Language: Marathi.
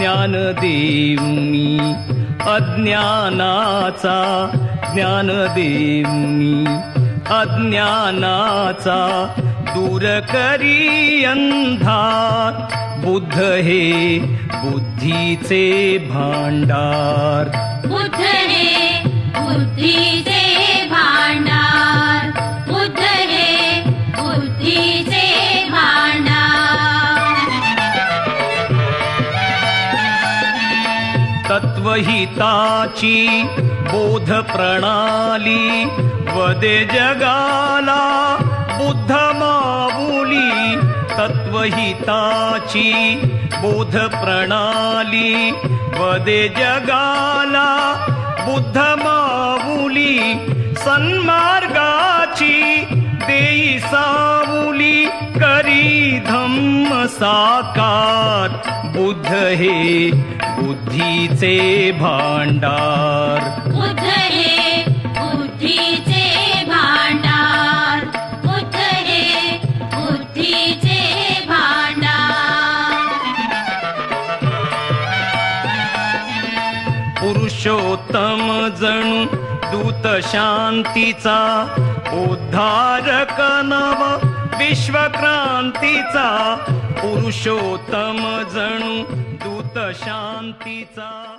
ज्ञान देऊनी अज्ञानाचा, ज्ञान देऊनी अज्ञानाचा दूर करी अंधार. बुद्ध हे बुद्धीचे भांडार, बुद्ध हे बुद्धीचे भांडार, बुद्ध हे बुद्धीचे भांडार. तत्वहिताची बोध प्रणाली वदे जगाला बुद्ध माऊली. तत्वहिताची बोध प्रणाली वदे जगाला बुद्ध माऊली. सन्मार्गाची देई सावली करी धम्म साकार. बुद्ध हे बुद्धीचे भांडार, बुद्ध हे बुद्धीचे भांडार, बुद्ध हे बुद्धीचे भांडार. पुरुषोत्तम जणू दूत शांतीचा, उद्धारक नव विश्वक्रांतीचा. पुरुषोत्तम जणू दूत शांतीचा.